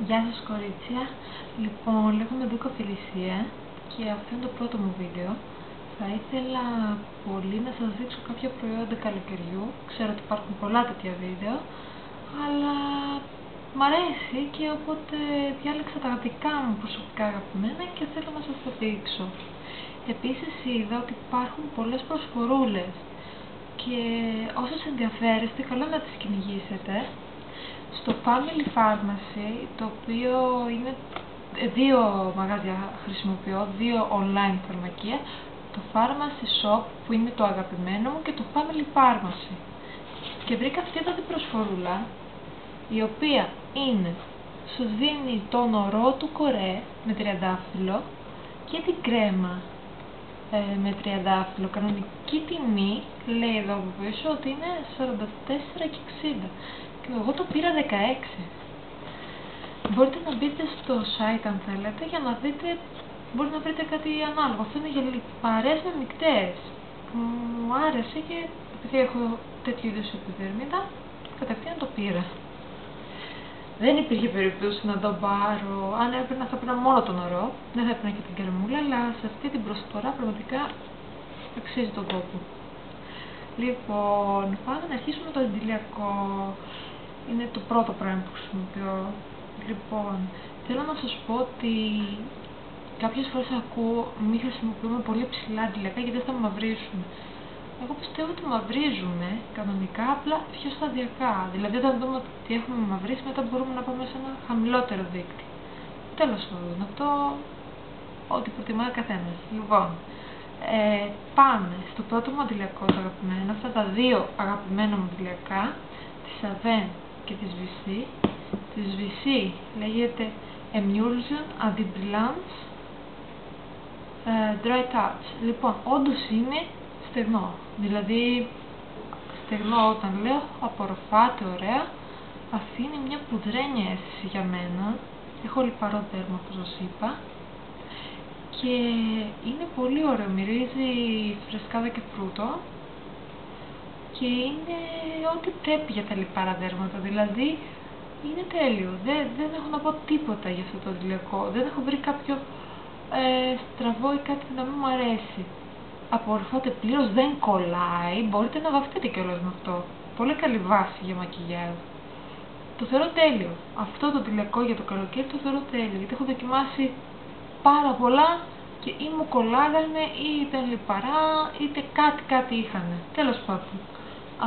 Γεια σας κορίτσια. Λοιπόν, λέγομαι Δούκα Φελισία και αυτό είναι το πρώτο μου βίντεο. Θα ήθελα πολύ να σας δείξω κάποια προϊόντα καλοκαιριού. Ξέρω ότι υπάρχουν πολλά τέτοια βίντεο, αλλά μ' αρέσει και οπότε διάλεξα τα δικά μου προσωπικά αγαπημένα και θέλω να σας τα δείξω. Επίσης είδα ότι υπάρχουν πολλές προσφορούλες και όσες ενδιαφέρεστε καλό να τις κυνηγήσετε. Στο Family Pharmacy, το οποίο είναι δύο μαγαζιά χρησιμοποιώ, δύο online φαρμακεία, το Pharmacy Shop που είναι το αγαπημένο μου και το Family Pharmacy. Και βρήκα αυτή εδώ την προσφορούλα, η οποία είναι, σου δίνει τον ορό του κορέ με τριαντάφυλλο και την κρέμα με τριαντάφυλλο. Κανονική τιμή λέει εδώ από πίσω ότι είναι 44,60 και εγώ το πήρα 16. Μπορείτε να μπείτε στο site αν θέλετε για να δείτε, μπορείτε να βρείτε κάτι ανάλογο. Αυτό είναι για λιπαρές με μεικτές. Μου άρεσε και επειδή έχω τέτοιου είδους επιδερμίδα, κατευθείαν το πήρα. Δεν υπήρχε περίπτωση να το πάρω. Αν έπαιρνα θα πήρα μόνο τον ορό, δεν θα έπαιρνα και την κρεμούλα, αλλά σε αυτή την προσφορά πραγματικά αξίζει τον κόπο. Λοιπόν, πάμε να αρχίσουμε το αντιλιακό. Είναι το πρώτο πράγμα που χρησιμοποιώ. Λοιπόν, θέλω να σας πω ότι κάποιες φορές ακούω μη χρησιμοποιούμε πολύ ψηλά αντιλιακά γιατί δεν θα μαυρίσουν. Εγώ πιστεύω ότι μαυρίζουμε κανονικά, απλά πιο σταδιακά. Δηλαδή, όταν δούμε ότι έχουμε μαυρίσει, μετά μπορούμε να πάμε σε ένα χαμηλότερο δείκτη. Τέλος πάντων, αυτό ό,τι προτιμάει ο καθένας. Λοιπόν, πάμε στο πρώτο μου αντιλιακό, το αγαπημένο. Αυτά τα δύο αγαπημένα μου αντιλιακά, τη Avène και της VC. Της VC λέγεται Emulsion Anti-Brillance Dry Touch. Λοιπόν, όντως είναι στεγνό. Δηλαδή, στεγνό όταν λέω, απορροφάται ωραία. Αφήνει μια πουδρένια αίσθηση για μένα. Έχω λιπαρό δέρμα, όπως σας είπα. Και είναι πολύ ωραίο. Μυρίζει φρεσκάδα και φρούτο. Και είναι ό,τι πρέπει για τα λιπαρά δέρματα. Δηλαδή, είναι τέλειο. Δεν έχω να πω τίποτα για αυτό το αντιλιακό. Δεν έχω βρει κάποιο στραβό ή κάτι να μην μου αρέσει. Απορροφάται πλήρως, δεν κολλάει. Μπορείτε να βαφτείτε κιόλας με αυτό. Πολύ καλή βάση για μακιγιάζ. Το θεωρώ τέλειο. Αυτό το αντιλιακό για το καλοκαίρι το θεωρώ τέλειο. Γιατί έχω δοκιμάσει πάρα πολλά και ή μου κολλάγανε ή ήταν λιπαρά, είτε κάτι είχανε. Τέλος πάντων.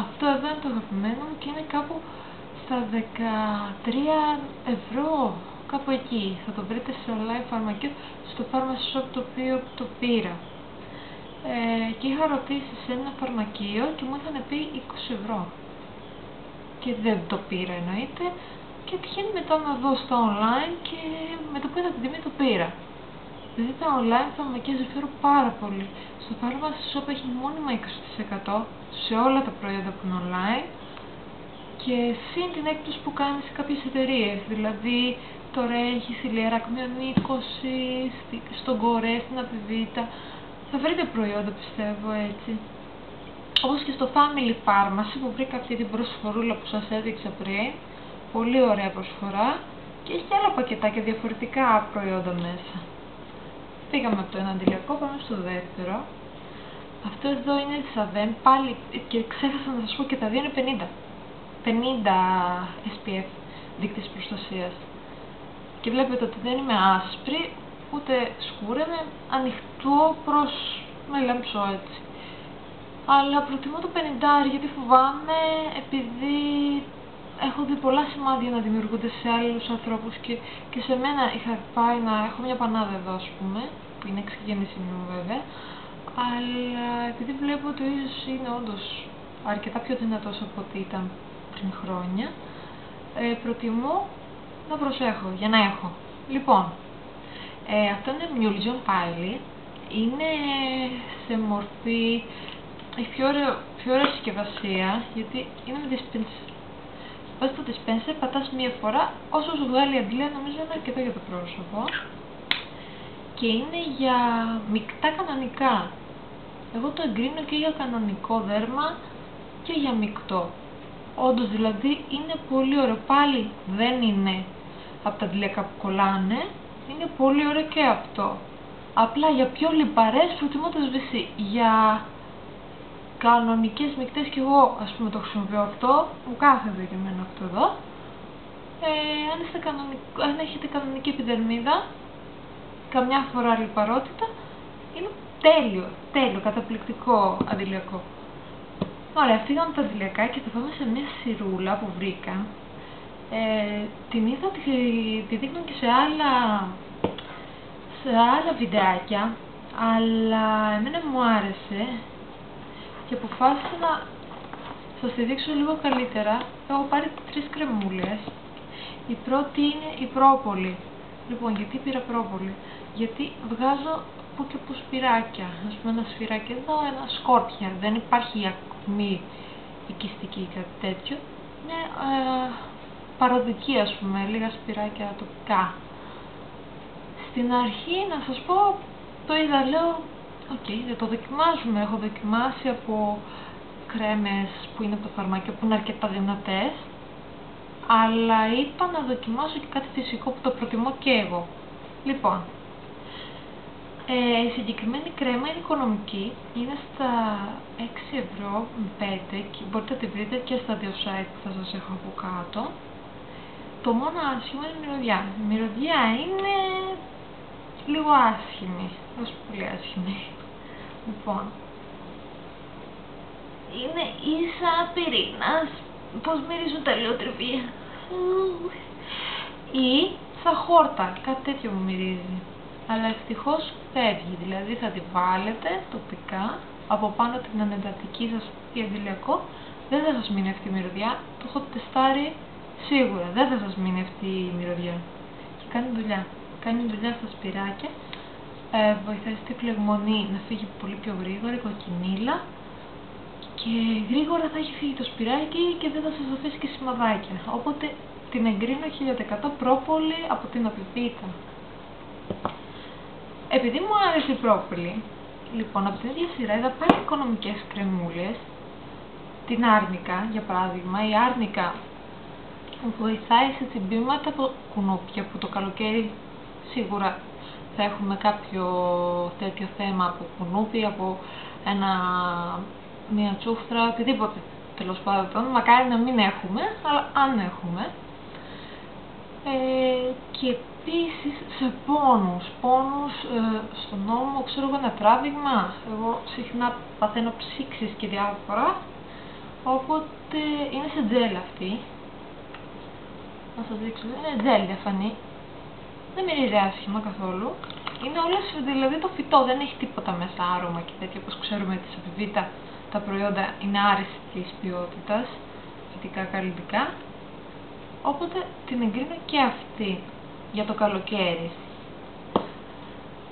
Αυτό εδώ είναι το αγαπημένο μου και είναι κάπου στα 13 ευρώ. Κάπου εκεί. Θα το βρείτε σε online φαρμακείο, στο Pharmacy Shop το οποίο το πήρα. Και είχα ρωτήσει σε ένα φαρμακείο και μου είχαν πει 20 ευρώ. Και δεν το πήρα εννοείται. Και τυχαίνει μετά να δω στα online και με το που είδα την τιμή το πήρα. Δηλαδή τα online φαρμακεία διαφέρουν πάρα πολύ. Στο Pharmacy Shop έχει μόνιμα 20% σε όλα τα προϊόντα που είναι online και συν την έκπτωση που κάνει σε κάποιες εταιρείες. Δηλαδή τώρα έχει στη Λιεράκ μείον 20, στον Κορέ, στην Απιβίτα. Θα βρείτε προϊόντα πιστεύω έτσι. Όπως και στο Family Pharmacy που βρήκα αυτή την προσφορούλα που σας έδειξα πριν. Πολύ ωραία προσφορά και έχει και άλλα πακετάκια διαφορετικά προϊόντα μέσα. Πήγαμε από το ένα αντιλιακό, πάμε στο δεύτερο. Αυτό εδώ είναι της Avène, πάλι και ξέχασα να σας πω και τα δύο είναι 50 SPF δείκτης προστασίας. Και βλέπετε ότι δεν είμαι άσπρη, ούτε σκούρεμαι, ανοιχτό προς με λέμψο έτσι. Αλλά προτιμώ το 50 γιατί φοβάμαι, επειδή έχω δει πολλά σημάδια να δημιουργούνται σε άλλους ανθρώπους και σε μένα είχα πάει να έχω μια πανάδα εδώ ας πούμε, που είναι εξυγέννηση μου βέβαια, αλλά επειδή βλέπω ότι ο ίσως είναι όντως αρκετά πιο δυνατός από ό,τι ήταν πριν χρόνια, προτιμώ να προσέχω για να έχω. Λοιπόν, αυτό είναι Emulsion πάλι, είναι σε μορφή, έχει πιο ωραία συσκευασία γιατί είναι με dispenser. Βάζεις το dispenser, πατάς μία φορά, όσο σου βγάλει η αντλία νομίζω είναι αρκετό για το πρόσωπο και είναι για μεικτά κανονικά. Εγώ το εγκρίνω και για κανονικό δέρμα και για μεικτό. Όντως δηλαδή είναι πολύ ωραίο. Πάλι δεν είναι από τα αντιλιακά που κολλάνε, είναι πολύ ωραίο και αυτό. Απλά για πιο λιπαρές προτιμώ το SVC. Για κανονικές μεικτές και εγώ ας πούμε το χρησιμοποιώ αυτό, μου κάθεται και εμένα αυτό εδώ. Αν έχετε κανονική επιδερμίδα, καμιά φορά λιπαρότητα, είναι τέλειο, καταπληκτικό αντιλιακό. Ωραία, φύγαμε τα αντιλιακά και θα πάμε σε μια σειρούλα που βρήκα. Την είδα ότι τη δείχνουν και σε άλλα βιντεάκια, αλλά εμένα μου άρεσε και αποφάσισα να σας τη δείξω λίγο καλύτερα. Έχω πάρει 3 κρεμούλες. Η πρώτη είναι η πρόπολη. Λοιπόν, γιατί πήρα πρόπολη? Γιατί βγάζω που και που σφυράκια. Ας πούμε ένα σφυράκι εδώ, ένα σκόρπια. Δεν υπάρχει ακμή οικιστική ή κάτι τέτοιο. Είναι παροδική, ας πούμε, λίγα σφυράκια τοπικά. Στην αρχή, να σας πω, το είδα, λέω, οκ, δεν το δοκιμάζουμε. Έχω δοκιμάσει από κρέμες που είναι από το φαρμακείο που είναι αρκετά δυνατές, αλλά είπα να δοκιμάσω και κάτι φυσικό που το προτιμώ και εγώ. Λοιπόν, η συγκεκριμένη κρέμα είναι οικονομική, είναι στα 6 ευρώ με 5 και μπορείτε να τη βρείτε και στα 2 site που θα σας έχω από κάτω. Το μόνο άσχημο είναι η μυρωδιά. Η μυρωδιά είναι λίγο άσχημη, όχι πολύ άσχημη. Λοιπόν, είναι ίσα πυρήνας, πως μυρίζουν τα λιοτριβία. Ή σαν χόρτα, κάτι τέτοιο μου μυρίζει. Αλλά ευτυχώς φεύγει, δηλαδή θα τη βάλετε τοπικά, από πάνω την ανεντατική σας ή αντιλιακό, δεν θα σας μείνει αυτή η μυρωδιά, το έχω τεστάρει σίγουρα, δεν θα σας μείνει αυτή η μυρωδιά. Και κάνει δουλειά στα σπυράκια, βοηθάει στη φλεγμονή να φύγει πολύ πιο γρήγορα, η κοκκινίλα, και γρήγορα θα έχει φύγει το σπυράκι και δεν θα σας αφήσει και σημαδάκια. Οπότε την εγκρίνω 1000% πρόπολη από την Απιπίτα. Επειδή μου άρεσε η πρόπολη, λοιπόν, από την ίδια σειρά είδα πάλι οικονομικές κρεμούλες. Την άρνικα, για παράδειγμα. Η άρνικα μου βοηθάει σε τσιμπήματα από κουνούπια, που το καλοκαίρι σίγουρα θα έχουμε κάποιο τέτοιο θέμα από κουνούπι, από μια τσούφτρα, οτιδήποτε τέλος πάντων. Μακάρι να μην έχουμε, αλλά αν έχουμε. Και επίσης σε πόνους στον ώμο, ξέρω εγώ, ένα τράβηγμα. Εγώ συχνά παθαίνω ψήξεις και διάφορα, οπότε είναι σε τζέλ αυτή. Να σας δείξω, είναι τζέλ διαφανή. Δεν μυρίζει άσχημα καθόλου. Είναι όλες, δηλαδή το φυτό, δεν έχει τίποτα μέσα άρωμα και τέτοια, όπως ξέρουμε της Απιπίτα. Τα προϊόντα είναι άριστης ποιότητας, φυτικά καλλιτικά. Οπότε την εγκρίνω και αυτή για το καλοκαίρι.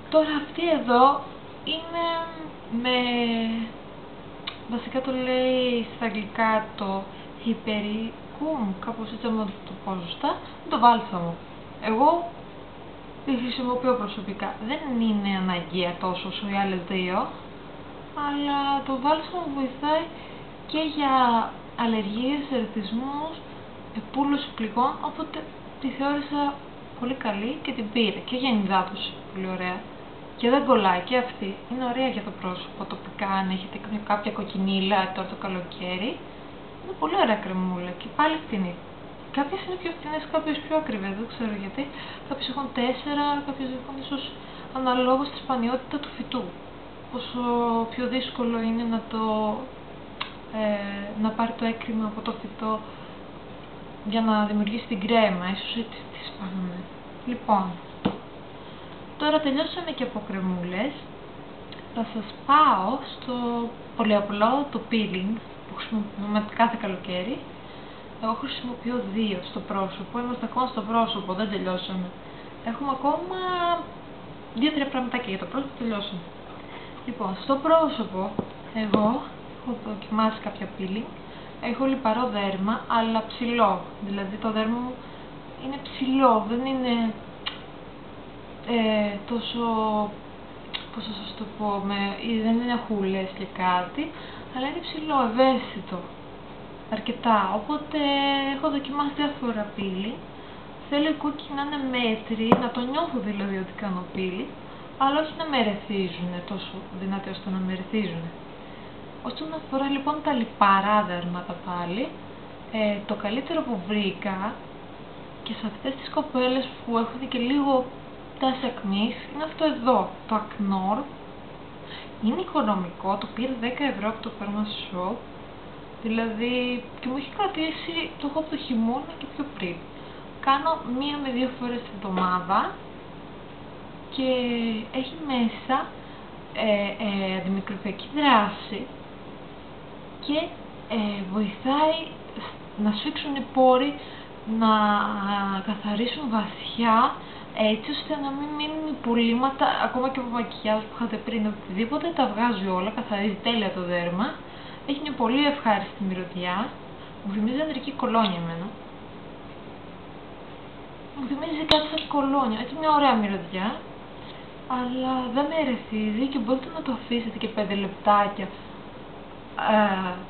Τώρα αυτή εδώ είναι βασικά το λέει στα αγγλικά το Hypericum, κάπως έτσι μου το πω σωστά, το βάλσαμο. Εγώ τη χρησιμοποιώ προσωπικά. Δεν είναι αναγκαία τόσο όσο οι άλλες δύο, αλλά το βάλσαμο βοηθάει και για αλλεργίες, ερεθισμούς, επούλωση πληγών, οπότε τη θεώρησα πολύ καλή και την πήρα. Και για ενυδάτωση πολύ ωραία. Και δεν κολλάει και αυτή. Είναι ωραία για το πρόσωπο τοπικά, αν έχετε κάποια κοκκινίλα τώρα το καλοκαίρι. Είναι πολύ ωραία κρεμούλα και πάλι φτηνή. Κάποιες είναι πιο φτηνές, κάποιες πιο ακριβές, δεν ξέρω γιατί. Κάποιες έχουν 4, κάποιες έχουν ίσως αναλόγως τη σπανιότητα του φυτού. Πόσο πιο δύσκολο είναι να πάρει το έκρημα από το φυτό για να δημιουργήσει την κρέμα, ίσως έτσι τη σπάμε. Λοιπόν, τώρα τελειώσαμε και από κρεμούλες. Θα σας πάω στο πολύ απλό, το peeling, που χρησιμοποιούμε κάθε καλοκαίρι. Εγώ χρησιμοποιώ 2 στο πρόσωπο, είμαστε ακόμα στο πρόσωπο, δεν τελειώσαμε. Έχουμε ακόμα 2-3 πραγματάκια για το πρόσωπο, τελειώσαμε. Λοιπόν, στο πρόσωπο, εγώ έχω δοκιμάσει κάποια peeling. Έχω λιπαρό δέρμα, αλλά ψηλό. Δηλαδή το δέρμα μου είναι ψηλό, δεν είναι τόσο, πώς θα σας το πω, δεν είναι χούλες και κάτι, αλλά είναι ψηλό, ευαίσθητο, αρκετά. Οπότε έχω δοκιμάσει διάφορα peeling. Θέλω οι κούκκι να είναι μέτροι, να το νιώθω δηλαδή ότι κάνω πύλη, αλλά όχι να με ρεθίζουν τόσο δυνατοί ώστε να με ρεθίζουν. Όσον αφορά λοιπόν τα λιπαρά δέρματα πάλι, το καλύτερο που βρήκα και σε αυτές τις κοπέλες που έχουν και λίγο τάση ακμής είναι αυτό εδώ, το Acnor. Είναι οικονομικό, το πήρε 10 ευρώ από το Pharma Shop, δηλαδή και μου έχει κρατήσει το έχω από το χειμώνα και πιο πριν. Κάνω 1 με 2 φορές την εβδομάδα και έχει μέσα αντιμικροβιακή δράση και βοηθάει να σφίξουν οι πόροι, να καθαρίσουν βαθιά, έτσι ώστε να μην μείνουν υπολείμματα ακόμα και από μακιγιάζ που είχατε πριν, οτιδήποτε, τα βγάζει όλα, καθαρίζει τέλεια το δέρμα, έχει μια πολύ ευχάριστη μυρωδιά, μου θυμίζει ανδρική κολόνια εμένα. Μου θυμίζει κάτι σαν κολόνια, έτσι μια ωραία μυρωδιά, αλλά δεν με ερεθίζει και μπορείτε να το αφήσετε και 5 λεπτάκια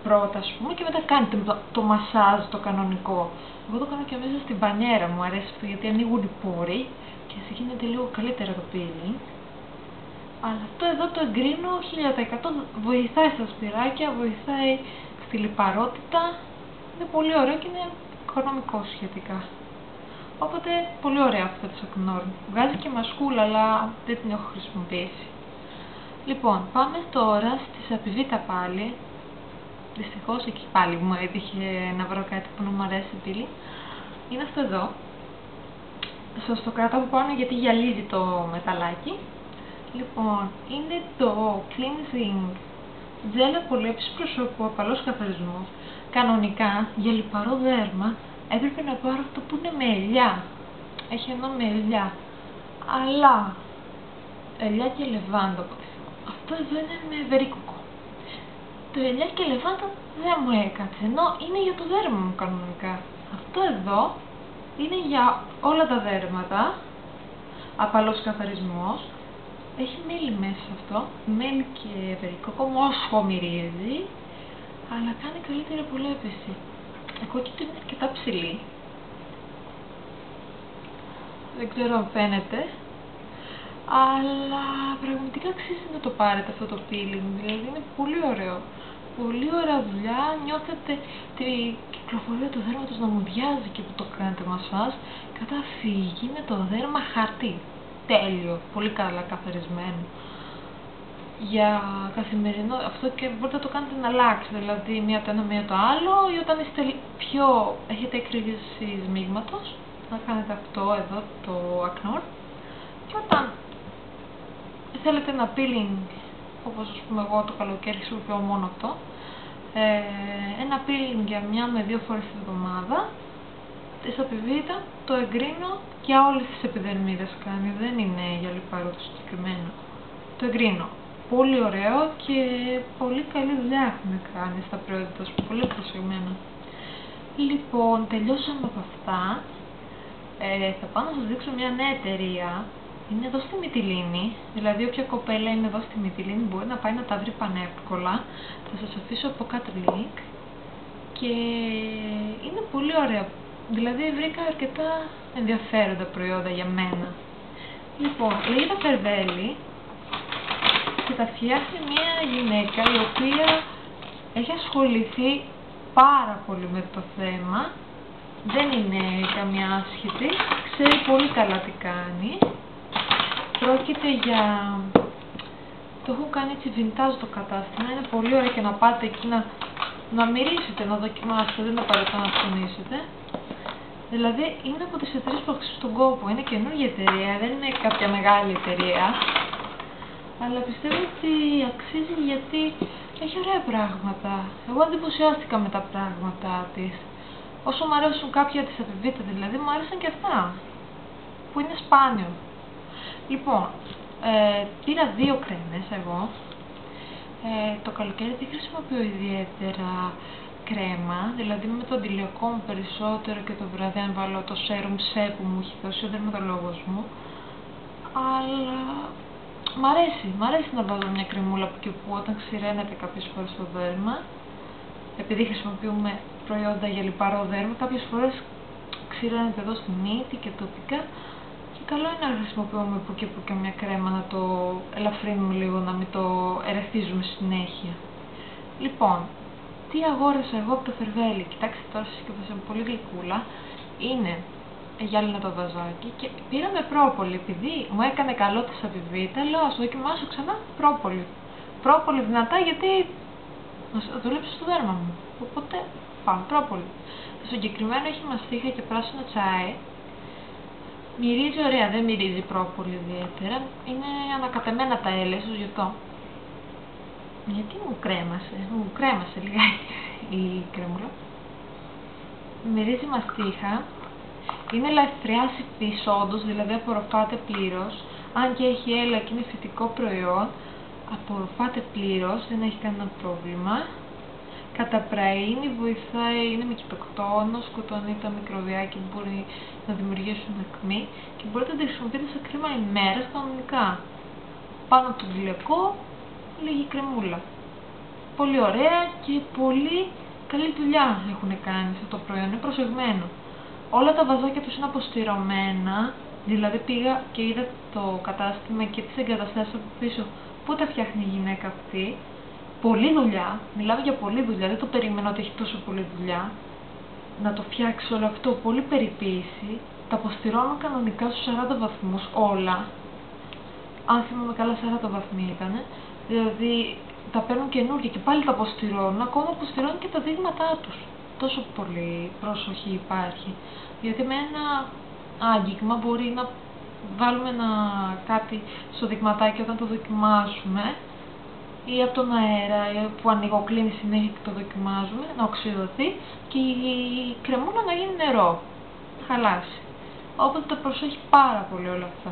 πρώτα, ας πούμε, και μετά κάνετε το μασάζ το κανονικό. Εγώ το κάνω και μέσα στην μπανιέρα, μου αρέσει αυτό γιατί ανοίγουν οι πόροι και έτσι γίνεται λίγο καλύτερα το peeling. Αλλά αυτό εδώ το εγκρίνω 1000%, βοηθάει στα σπυράκια, βοηθάει στη λιπαρότητα, είναι πολύ ωραίο και είναι οικονομικό σχετικά. Οπότε πολύ ωραία αυτό το Acnor. Βγάζει και μασκούλα, αλλά δεν την έχω χρησιμοποιήσει. Λοιπόν, πάμε τώρα στη Σαπιβίτα πάλι. Δυστυχώς εκεί πάλι μου έτυχε να βρω κάτι που να μου αρέσει πύλη. Είναι αυτό εδώ. Σας το κρατάω από πάνω γιατί γυαλίζει το μεταλλάκι. Λοιπόν, είναι το Cleansing Gel απολέψης προσώπου, απαλός καθαρισμός. Κανονικά, για λιπαρό δέρμα, έπρεπε να πάρω αυτό που είναι με ελιά. Έχει ένα με ελιά. Αλλά, ελιά και λεβάντα. Αυτό εδώ είναι με βερίκοκο. Το ελιά και λεβάντα δεν μου έκατσε, ενώ είναι για το δέρμα μου κανονικά. Αυτό εδώ είναι για όλα τα δέρματα, απαλός καθαρισμός. Έχει μέλι μέσα αυτό, μέλι και βερίκοκο, όσο μυρίζει, αλλά κάνει καλύτερη απολέπιση. Η κόκκινη είναι αρκετά ψηλή. Δεν ξέρω αν φαίνεται, αλλά πραγματικά αξίζει να το πάρετε αυτό το peeling, δηλαδή είναι πολύ ωραίο. Πολύ ωραία δουλειά, νιώθετε τη κυκλοφορία του δέρματος να μουδιάζει και που το κάνετε μασάζ, κατά φύγει με το δέρμα χαρτί. Τέλειο, πολύ καλά καθαρισμένο. Για καθημερινό, αυτό και μπορείτε να το κάνετε να αλλάξει, δηλαδή μία το ένα, μία το άλλο, ή όταν είστε πιο, έχετε εκρήγηση σμίγματος, να κάνετε αυτό εδώ, το Acnor, και όταν θέλετε ένα peeling, όπως ας πούμε εγώ το καλοκαίρι χρησιμοποιώ μόνο αυτό, ένα peeling για 1 με 2 φορές την εβδομάδα, τη Σαπιβίτα το εγκρίνω για όλες τις επιδερμίδες κάνει, δεν είναι για λιπαρό το συγκεκριμένο. Το εγκρίνω. Πολύ ωραίο και πολύ καλή δουλειά έχουν κάνει στα προϊόντα τους, πολύ προσεγμένα. Λοιπόν, τελειώσαμε από αυτά. Θα πάω να σας δείξω μια νέα εταιρεία. Είναι εδώ στη Μυτιλήνη, δηλαδή όποια κοπέλα είναι εδώ στη Μυτιλήνη μπορεί να πάει να τα βρει πανεύκολα. Θα σας αφήσω από κάτω link και είναι πολύ ωραία. Δηλαδή βρήκα αρκετά ενδιαφέροντα προϊόντα για μένα. Λοιπόν, λέγεται Φερβέλη και τα φτιάχνει μια γυναίκα η οποία έχει ασχοληθεί πάρα πολύ με το θέμα. Δεν είναι καμιά άσχετη, ξέρει πολύ καλά τι κάνει. Πρόκειται για... το έχω κάνει έτσι vintage το κατάστημα, είναι πολύ ωραία και να πάτε εκεί να μυρίσετε, να δοκιμάσετε, δεν είναι απαραίτητο να ψωνίσετε. Δηλαδή είναι από τις εταιρείες που αξίζουν τον κόπο, είναι καινούργια εταιρεία, δεν είναι κάποια μεγάλη εταιρεία. Αλλά πιστεύω ότι αξίζει γιατί έχει ωραία πράγματα. Εγώ εντυπωσιάστηκα με τα πράγματα της. Όσο μου αρέσουν κάποια της Σαπιβίτα δηλαδή, μου άρεσαν και αυτά, που είναι σπάνιο. Λοιπόν, πήρα 2 κρέμες εγώ. Το καλοκαίρι δεν χρησιμοποιώ ιδιαίτερα κρέμα, δηλαδή με το αντιλιακό μου περισσότερο και το βράδυ αν βάλω το serum C που μου έχει δώσει ο δερματολόγος μου. Αλλά μ' αρέσει να βάζω μια κρεμούλα από εκεί που όταν ξηραίνεται κάποιες φορές το δέρμα, επειδή χρησιμοποιούμε προϊόντα για λιπαρό δέρμα, κάποιες φορές ξύλο είναι εδώ στη μύτη και τοπικά. Και καλό είναι να χρησιμοποιούμε που και που και μια κρέμα, να το ελαφρύνουμε λίγο, να μην το ερεθίζουμε συνέχεια. Λοιπόν, τι αγόρασα εγώ από το Φερβέλη? Κοιτάξτε τώρα, συσκευασία πολύ γλυκούλα. Είναι γυάλινα το βαζάκι και πήραμε πρόπολη. Επειδή μου έκανε καλό τη σαπιβίτα, λέω ας δοκιμάσω ξανά πρόπολη. Πρόπολη δυνατά, γιατί δούλεψε στο δέρμα μου. Οπότε πάμε πρόπολη. Το συγκεκριμένο έχει μαστίχα και πράσινο τσάι. Μυρίζει ωραία, δεν μυρίζει πρόπολη ιδιαίτερα. Είναι ανακατεμένα τα έλαια, ίσως γι' αυτό. Γιατί μου κρέμασε λιγάκι η κρέμουλα. Μυρίζει μαστίχα. Είναι ελαφριά υφής όντως, δηλαδή απορροφάται πλήρως. Αν και έχει έλαια και είναι φυτικό προϊόν, απορροφάται πλήρως, δεν έχει κανένα πρόβλημα. Καταπραίνει, βοηθάει, είναι με κοιτοκτόνο, σκοτώνει τα μικροβιάκια που μπορεί να δημιουργήσουν ακμή και μπορείτε να τη χρησιμοποιείτε σε κρέμα ημέρας κανονικά. Πάνω από το γλυκό, λίγη κρεμούλα. Πολύ ωραία και πολύ καλή δουλειά έχουν κάνει αυτό το προϊόν, είναι προσεγμένο. Όλα τα βαζάκια τους είναι αποστηρωμένα, δηλαδή πήγα και είδα το κατάστημα και τις εγκαταστάσεις από πίσω που τα φτιάχνει η γυναίκα αυτή. Πολλή δουλειά, μιλάμε για πολλή δουλειά, δεν το περίμενα ότι έχει τόσο πολλή δουλειά να το φτιάξει όλο αυτό, πολύ περιποίηση. Τα αποστηρώνουν κανονικά στους 40 βαθμούς όλα, αν θυμάμαι καλά 40 βαθμοί ήταν, δηλαδή τα παίρνουν καινούργια και πάλι τα αποστηρώνουν, ακόμα αποστηρώνουν και τα δείγματά τους. Τόσο πολύ προσοχή υπάρχει, γιατί με ένα άγγιγμα μπορεί να βάλουμε κάτι στο δειγματάκι όταν το δοκιμάσουμε, ή από τον αέρα που ανοιγοκλίνει συνέχεια και το δοκιμάζουμε, να οξυδωθεί και η κρεμούλα να γίνει νερό, να χαλάσει. Οπότε το προσέχει πάρα πολύ όλα αυτά.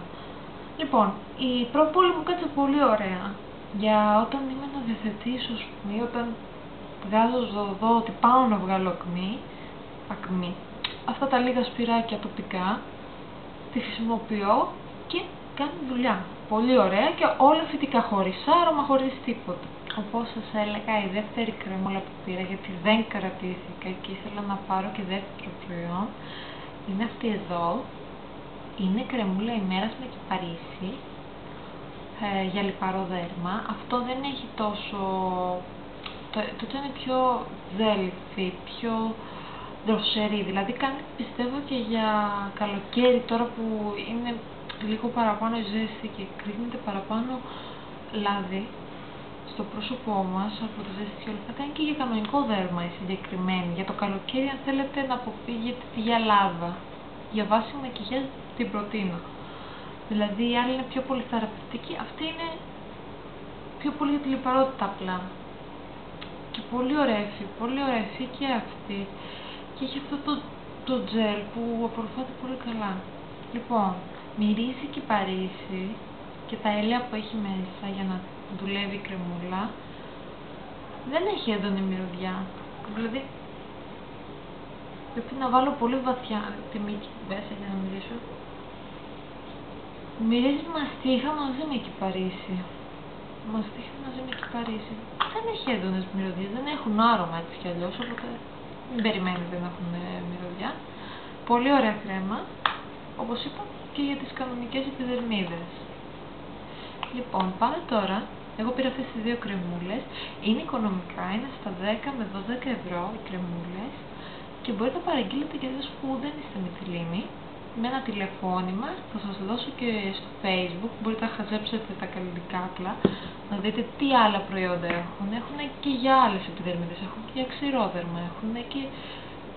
Λοιπόν, η πρόπολη μου κάτσε πολύ ωραία για όταν είμαι να διαθετήσω, όταν βγάζω δω ότι πάω να βγάλω ακμή, αυτά τα λίγα σπυράκια τοπικά, τη χρησιμοποιώ και κάνει δουλειά. Πολύ ωραία και όλα φυτικά, χωρίς άρωμα, χωρίς τίποτα. Όπως σας έλεγα, η δεύτερη κρέμουλα που πήρα, γιατί δεν κρατήθηκα και ήθελα να πάρω και δεύτερο προϊόν, είναι αυτή εδώ. Είναι κρεμούλα ημέρας με κυπαρίσι για λιπαρό δέρμα. Αυτό δεν έχει τόσο... Τότε είναι πιο δέλφι, πιο δροσερή. Δηλαδή κάνει, πιστεύω, και για καλοκαίρι, τώρα που είναι λίγο παραπάνω ζέστη και κρύβεται παραπάνω λάδι στο πρόσωπό μας από τη ζέστη και όλα αυτά, κάνει και για κανονικό δέρμα η συγκεκριμένη. Για το καλοκαίρι, αν θέλετε να αποφύγετε τη γυαλάδα, για βάση μακιγιάζ την προτείνω. Δηλαδή η άλλη είναι πιο πολύ θεραπευτική, αυτή είναι πιο πολύ για τη λιπαρότητα απλά. Και πολύ ωραία υφή και αυτή. Και έχει αυτό το τζελ που απορροφάται πολύ καλά. Λοιπόν, μυρίζει κυπαρίσι και τα έλαια που έχει μέσα για να δουλεύει η κρεμούλα. Δεν έχει έντονη μυρωδιά. Δηλαδή, πρέπει να βάλω πολύ βαθιά τη μύτη μέσα για να μυρίσω. Μυρίζει μαστίχα μαζί με κυπαρίσι. Μαστίχα μαζί με κυπαρίσι. Δεν έχει έντονες μυρωδιές, δεν έχουν άρωμα έτσι κι αλλιώς, οπότε μην περιμένετε να έχουν μυρωδιά. Πολύ ωραία κρέμα, όπως είπα, και για τις κανονικές επιδερμίδες. Λοιπόν, πάμε τώρα. Εγώ πήρα αυτές τις δύο κρεμούλες. Είναι οικονομικά, είναι στα 10 με 12 ευρώ οι κρεμούλες και μπορείτε να παραγγείλετε και εσείς που δεν είστε Μυθιλήνη με ένα τηλεφώνημα. Θα σας δώσω και στο Facebook, μπορείτε να χαζέψετε τα καλλιτικά απλά, να δείτε τι άλλα προϊόντα έχουν. Έχουν και για άλλες επιδερμίδες, έχουν και για ξηρόδερμα, έχουν και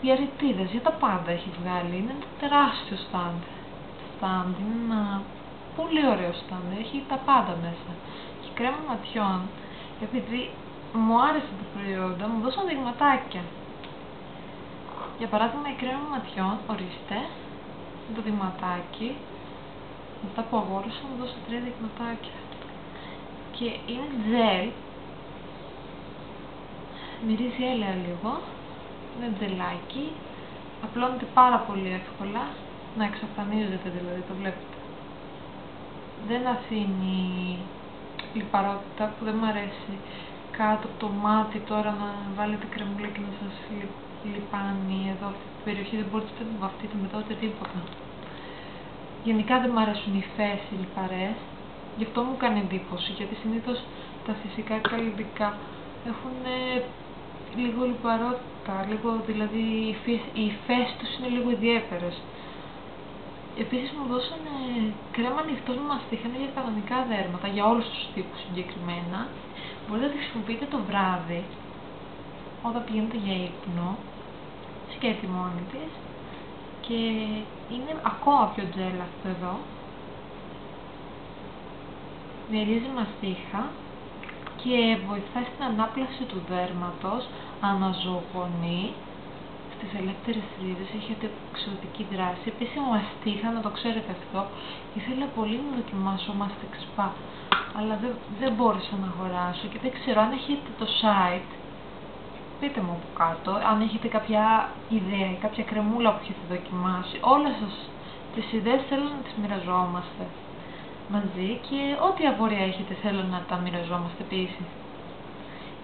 για ρητίδες, για τα πάντα έχει βγάλει. Είναι ένα τεράστιο stand. Είναι ένα πολύ ωραίο stand, έχει τα πάντα μέσα. Και κρέμα ματιών, επειδή μου άρεσε τα προϊόντα, μου δώσαν δειγματάκια. Για παράδειγμα, η κρέμα ματιών, ορίστε, το δειγματάκι, μετά που αγόρασα μου δώσε 3 δειγματάκια. Και είναι τζελ, μυρίζει έλαια λίγο, είναι τζελάκι, απλώνεται πάρα πολύ εύκολα, να εξαφανίζεται δηλαδή, το βλέπετε. Δεν αφήνει λιπαρότητα που δεν μου αρέσει κάτω από το μάτι τώρα να βάλετε κρεμούλα και να σας λιπάνει εδώ αυτή την περιοχή, δεν μπορείτε να βαφτείτε μετά ούτε τίποτα. Γενικά δεν μου αρέσουν οι υφές οι λιπαρές, γι' αυτό μου κάνει εντύπωση, γιατί συνήθως τα φυσικά καλλιτικά έχουν λίγο λιπαρότητα, δηλαδή οι υφές τους είναι λίγο ιδιαίτερες. Επίσης μου δώσανε κρέμα νυχτός με μαστίχανε για κανονικά δέρματα, για όλους τους τύπους συγκεκριμένα. Μπορείτε να τη χρησιμοποιείτε το βράδυ, όταν πηγαίνετε για ύπνο, σκέφτη μόνη της, και είναι ακόμα πιο τζέλ αυτό εδώ. Μυρίζει μαστίχα και βοηθάει στην ανάπλαση του δέρματος, αναζωογονεί στις ελεύθερες ρίζες, έχετε εξωτική δράση. Επίσης η μαστίχα, να το ξέρετε αυτό, ήθελα πολύ να δοκιμάσω Mastix Spa, αλλά δεν μπόρεσα να αγοράσω και δεν ξέρω αν έχετε το site. Πείτε μου από κάτω αν έχετε κάποια ιδέα ή κάποια κρεμούλα που έχετε δοκιμάσει. Όλες σας τις ιδέες θέλω να τις μοιραζόμαστε μαζί και ό,τι απορία έχετε θέλω να τα μοιραζόμαστε επίσης.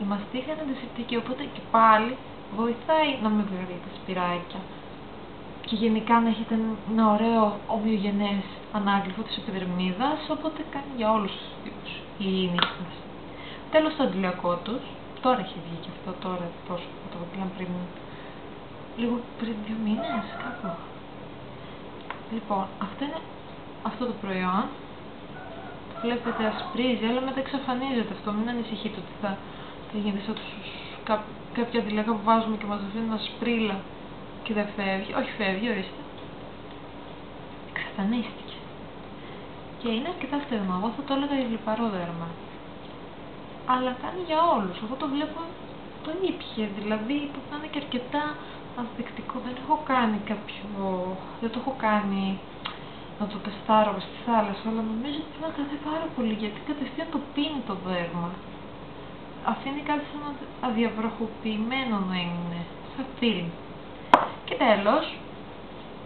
Η μαστίχα είναι αντισηπτική, οπότε και πάλι βοηθάει να μην βγάλει τα σπυράκια και γενικά να έχετε ένα ωραίο ομοιογενές ανάγλυφο της επιδερμίδας, οπότε κάνει για όλους τους τύπους η νύχτας. Τέλος το αντιλιακό τους, τώρα έχει βγει και αυτό, τώρα τόσο, το πήγαν πριν, λίγο πριν 2 μήνες κάπου. Λοιπόν, αυτό είναι αυτό το προϊόν. Βλέπετε ασπρίζει, αλλά μετά εξαφανίζεται αυτό, μην ανησυχείτε ότι θα γίνει σαν κάποια αντιλιακά που βάζουμε και μας αφήνει ένα σπρίλα και δεν φεύγει. Όχι, φεύγει, ορίστε. Εξαφανίστηκε. Και είναι αρκετά στεγνό, εγώ θα το έλεγα για λιπαρό δέρμα. Αλλά κάνει για όλους, εγώ το βλέπω, το ήπιε, δηλαδή που θα είναι και αρκετά ανθεκτικό. Δεν έχω κάνει δεν το έχω κάνει να το τεστάρω στη θάλασσα, αλλά νομίζω ότι θα καθεί πάρα πολύ, γιατί κατευθείαν το πίνει το δέρμα. Αφήνει κάτι σαν αδιαβροχοποιημένο να είναι, σαν φίλι. Και τέλος,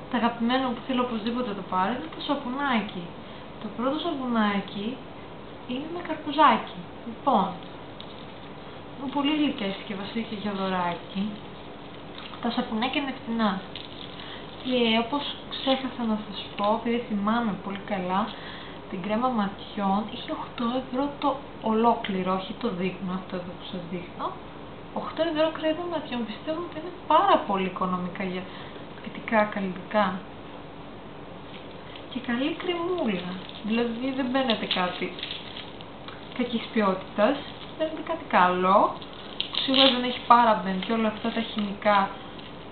το αγαπημένο που θέλω οπωσδήποτε το πάρω είναι το σαπουνάκι. Το πρώτο σαπουνάκι είναι με καρπουζάκι. Λοιπόν, είναι πολύ γλυκιά συσκευασία και για δωράκι. Τα σαπουνάκια είναι φτηνά. Και όπως ξέχασα να σας πω, επειδή θυμάμαι πολύ καλά, την κρέμα ματιών είχε 8 ευρώ το ολόκληρο, όχι το δείκνο αυτό εδώ που σας δείχνω. 8 ευρώ κρέμα ματιών, πιστεύω ότι είναι πάρα πολύ οικονομικά για φυτικά καλλιτικά. Και καλή κρεμούλα, δηλαδή δεν παίρνετε κάτι κακής ποιότητας, παίρνετε κάτι καλό, σίγουρα δεν έχει paraben και όλα αυτά τα χημικά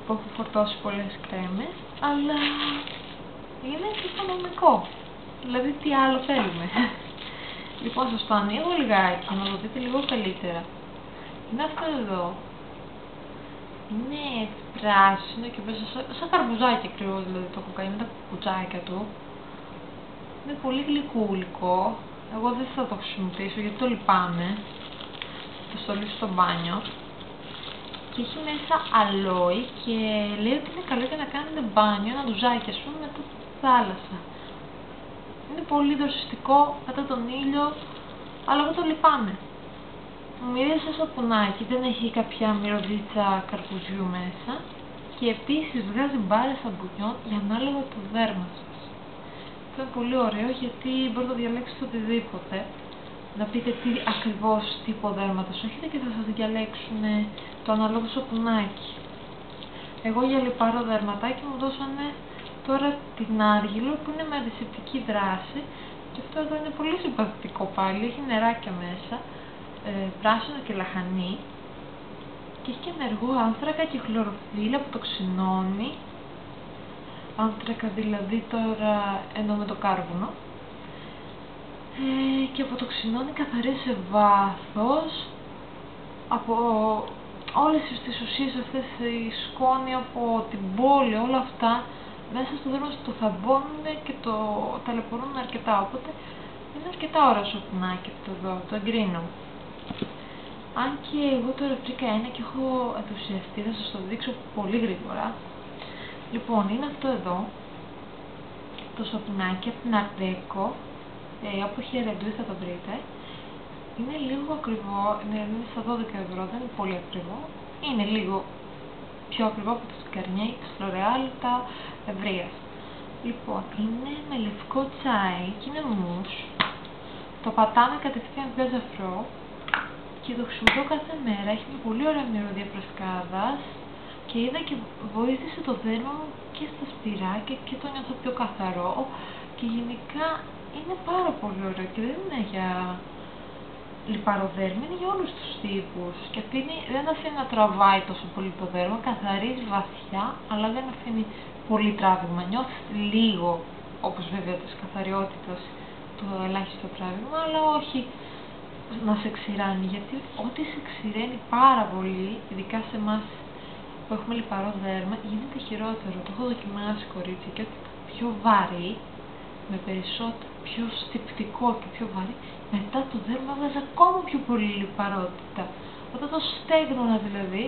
που έχουν φορτώσει πολλές κρέμες, αλλά είναι και οικονομικό. Δηλαδή τι άλλο θέλουμε. Λοιπόν, σας το ανοίγω λιγάκι να το δείτε λίγο καλύτερα. Είναι αυτό εδώ. Είναι πράσινο και μέσα σαν καρπουζάκι ακριβώς, δηλαδή το έχω κάνει με τα κουκουτσάκια του. Είναι πολύ γλυκούλικο. Εγώ δεν θα το χρησιμοποιήσω γιατί το λυπάμαι. Θα το λύσω στο μπάνιο. Και έχει μέσα αλόι και λέει ότι είναι καλό για να κάνετε μπάνιο, ένα ντουζάκι ας πούμε μετά τη θάλασσα. Είναι πολύ δροσιστικό μετά τον ήλιο, αλλά εγώ το λυπάμαι. Μου μυρίζει σαν σαπουνάκι, δεν έχει κάποια μυρωδίτσα καρπουζιού μέσα και επίσης βγάζει μπάρες σαμπουνιών για ανάλογα το δέρμα σας. Αυτό είναι πολύ ωραίο γιατί μπορείτε να διαλέξετε οτιδήποτε, να πείτε τι ακριβώς τύπο δέρματος έχετε και θα σας διαλέξουν το ανάλογο σαπουνάκι. Εγώ για λιπαρό δερματάκι μου δώσανε τώρα την άργυλο που είναι με αντισηπτική δράση και αυτό εδώ είναι πολύ συμπαθητικό πάλι, έχει νεράκια μέσα, πράσινο και λαχανί και έχει και ενεργό άνθρακα και χλωροφύλλα που το ξυνώνει, άνθρακα δηλαδή τώρα εννοώ με το κάρβουνο, και αποτοξινώνει καθαρή σε βάθος από όλες τις ουσίες αυτές, η σκόνη από την πόλη, όλα αυτά μέσα στο δέρμα το θαμπώνουν και το ταλαιπωρούν αρκετά, οπότε είναι αρκετά ωραίο σαπουνάκι αυτό εδώ, το εγκρίνω. Αν και εγώ τώρα βρήκα ένα και έχω ενθουσιαστεί, θα σας το δείξω πολύ γρήγορα. Λοιπόν, είναι αυτό εδώ, το σαπουνάκι από την Αρτέκο, όπου έχει ρεντούι θα το βρείτε. Είναι λίγο ακριβό, είναι στα 12 ευρώ, δεν είναι πολύ ακριβό. Είναι λίγο πιο ακριβό από το Garnier, το L'Oréal, τα ευρείας. Λοιπόν, είναι με λευκό τσάι και είναι μους. Το πατάμε κατευθείαν μπλε ζαφρό και το χρησιμοποιώ κάθε μέρα. Έχει μια πολύ ωραία μυρωδία φρεσκάδας και είδα και βοήθησε το δέρμα μου και στα σπυράκια και το νιώθω πιο καθαρό και γενικά είναι πάρα πολύ ωραίο και δεν είναι για λιπαροδέρμα, είναι για όλους τους τύπους και δεν αφήνει να τραβάει τόσο πολύ το δέρμα, καθαρίζει βαθιά αλλά δεν αφήνει πολύ τράβηγμα. Νιώθεις λίγο, όπως βέβαια της καθαριότητας, το ελάχιστο τράβηγμα, αλλά όχι να σε ξηράνει, γιατί ό,τι σε ξηραίνει πάρα πολύ, ειδικά σε εμάς που έχουμε λιπαρό δέρμα, γίνεται χειρότερο. Το έχω δοκιμάσει, κορίτσι, και ό,τι πιο βαρύ, με περισσότερο, πιο στιπτικό και πιο βαρύ, μετά το δέρμα έβγαζε ακόμα πιο πολύ λιπαρότητα. Όταν το στέγνονα δηλαδή,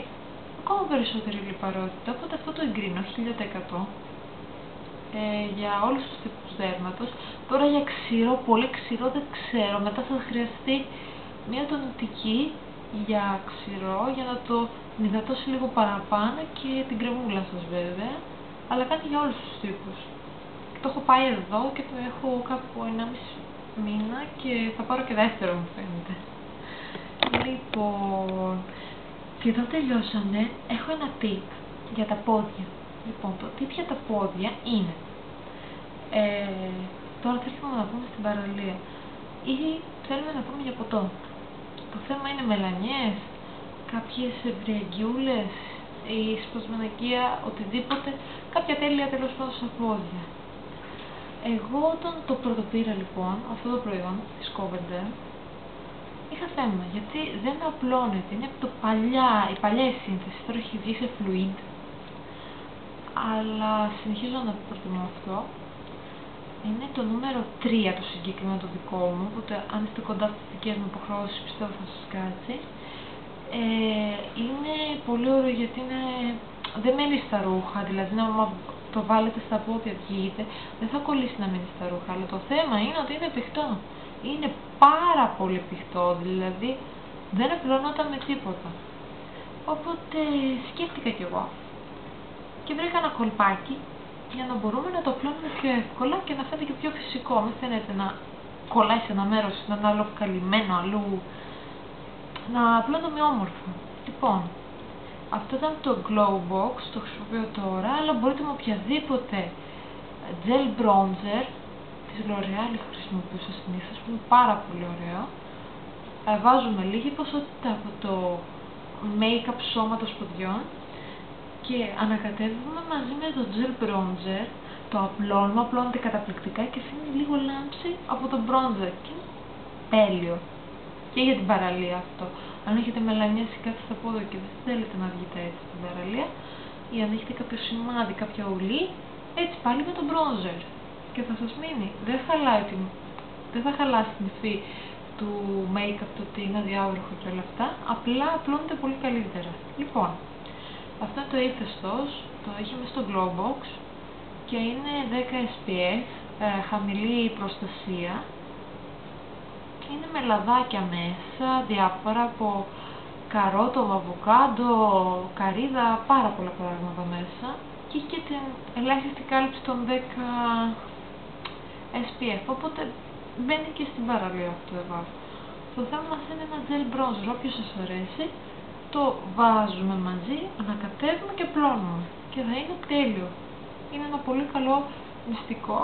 ακόμα περισσότερη λιπαρότητα, οπότε αυτό το εγκρίνω 1000%. Για όλους τους τύπους δέρματος. Τώρα για ξηρό, πολύ ξηρό δεν ξέρω, μετά θα χρειαστεί μια τονιτική για ξηρό για να το υδατώσει λίγο παραπάνω και την κρεμούλα σας βέβαια, αλλά κάνει για όλους τους τύπους. Το έχω πάει εδώ και το έχω κάπου 1,5 μήνα και θα πάρω και δεύτερο, μου φαίνεται. Λοιπόν, και εδώ τελειώσαμε. Έχω ένα tip για τα πόδια. Λοιπόν, το tip για τα πόδια είναι τώρα θέλουμε να πούμε στην παραλία ή θέλουμε να πούμε για ποτό. Το θέμα είναι μελανιές, κάποιες εμβριαγγιούλες ή σπασμενακία, οτιδήποτε, κάποια τέλεια τέλος πάντων στα πόδια. Εγώ όταν το πρωτοπήρα λοιπόν, αυτό το προϊόν της Covender, είχα θέμα γιατί δεν απλώνεται, είναι από η παλιά σύνθεση, τώρα έχει βγει σε fluid, αλλά συνεχίζω να προτιμώ αυτό. Είναι το νούμερο 3 το συγκεκριμένο το δικό μου, οπότε αν είστε κοντά στις δικές μου υποχρεώσεις πιστεύω θα σας κάτσει. Είναι πολύ ωραίο γιατί δεν μένει στα ρούχα, δηλαδή άμα το βάλετε στα πόδια βγείτε, δεν θα κολλήσει να μείνει στα ρούχα, αλλά το θέμα είναι ότι είναι πηχτό. Είναι πάρα πολύ πηχτό, δηλαδή δεν απλώνονταν με τίποτα. Οπότε σκέφτηκα κι εγώ και βρήκα ένα κολπάκι για να μπορούμε να το απλώνουμε πιο εύκολα και να φαίνεται και πιο φυσικό. Μην φαίνεται να κολλάει σε ένα μέρος, να είναι άλλο καλυμμένο, αλλού. Να απλώνουμε όμορφα. Λοιπόν, αυτό ήταν το Glow Box, το χρησιμοποιώ τώρα, αλλά μπορείτε με οποιαδήποτε gel bronzer της L'Oréal χρησιμοποιούσα συνήθως, που είναι πάρα πολύ ωραίο. Βάζουμε λίγη ποσότητα από το make-up σώματος ποδιών και ανακατεύουμε μαζί με το gel bronzer, το απλώνεται καταπληκτικά και αφήνει λίγο λάμψη από το bronzer και είναι τέλειο. Και για την παραλία αυτό. Αν έχετε μελανιές ή κάτι στα πόδια και δεν θέλετε να βγείτε έτσι στην παραλία, ή αν έχετε κάποιο σημάδι, κάποια ουλή, έτσι πάλι με το bronzer. Και θα σας μείνει. Δεν θα χαλάσει την υφή του make-up, το ότι είναι αδιάβροχο και όλα αυτά, απλά απλώνεται πολύ καλύτερα. Λοιπόν, αυτό είναι το ύφεστος, το είχε μες στο Glow Box και είναι 10 SPF, χαμηλή προστασία. Είναι με λαδάκια μέσα, διάφορα από καρότο, αβοκάντο, καρύδα, πάρα πολλά πράγματα μέσα και έχει και την ελάχιστη κάλυψη των 10 SPF, οπότε μπαίνει και στην παραλία αυτό εδώ. Το θέμα μας είναι ένα gel bronzer, όποιος σας αρέσει, το βάζουμε μαζί, ανακατεύουμε και πλώνουμε και θα είναι τέλειο. Είναι ένα πολύ καλό μυστικό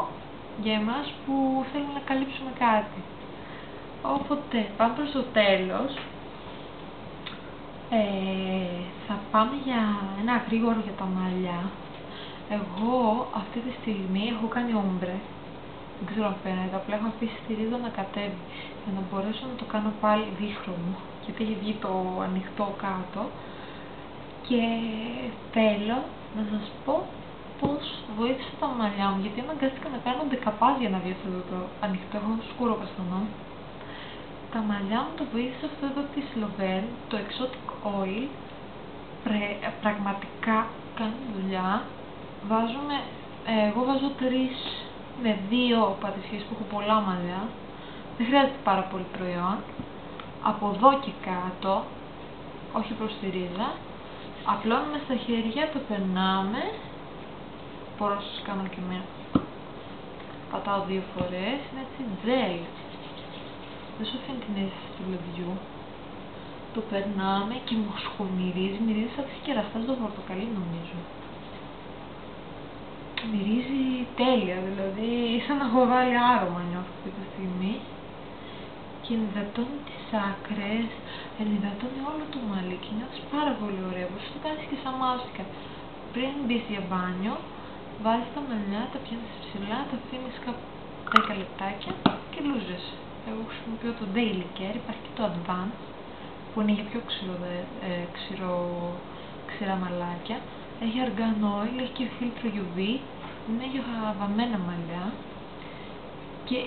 για εμάς που θέλουμε να καλύψουμε κάτι. Οπότε πάμε προς το τέλος. Θα πάμε για ένα γρήγορο για τα μαλλιά. Εγώ αυτή τη στιγμή έχω κάνει όμπρε. Δεν ξέρω αν φαίνεται, απλά έχω αφήσει τη ρίζα να κατέβει για να μπορέσω να το κάνω πάλι δίχρωμο, γιατί έχει βγει το ανοιχτό κάτω. Και θέλω να σας πω πώς βοήθησε τα μαλλιά μου, γιατί αναγκάστηκα να κάνω δεκαπάδια για να βγει αυτό το ανοιχτό, έχω σκούρο καστανό. Τα μαλλιά μου το βοήθησε αυτό εδώ της L'Oréal, το Exotic Oil, πραγματικά κάνει δουλειά. Εγώ βάζω 3 με 2 πατησίες που έχω πολλά μαλλιά, δεν χρειάζεται πάρα πολύ προϊόν. Από εδώ και κάτω, όχι προς τη ρίζα, Απλώνουμε στα χέρια, το περνάμε. Μπορώ να σας κάνω και μία. Πατάω 2 φορές, είναι έτσι τζέλ. Δεν σου αφήνει την αίσθηση του λεδιού. Το περνάμε και μυρίζει σαν τις κεραστές στο πορτοκαλί νομίζω. Μυρίζει τέλεια, δηλαδή σαν να έχω βάλει άρωμα νιώθω αυτή τη στιγμή. Και ενυδατώνει τις άκρες, ενυδατώνει όλο το μαλλί και νιώθεις πάρα πολύ ωραία. Μπορείς να το κάνεις και σαν μάσκα. Πριν μπεις για μπάνιο, βάζεις τα μαλλιά, τα πιάνεις ψηλά, τα αφήνεις κάπου 10 λεπτάκια και λούζες. Εγώ χρησιμοποιώ το Daily Care, υπάρχει και το Advance που είναι για πιο ξηρά μαλάκια. Έχει argan oil, έχει και φίλτρο UV, είναι για βαμμένα μαλλιά και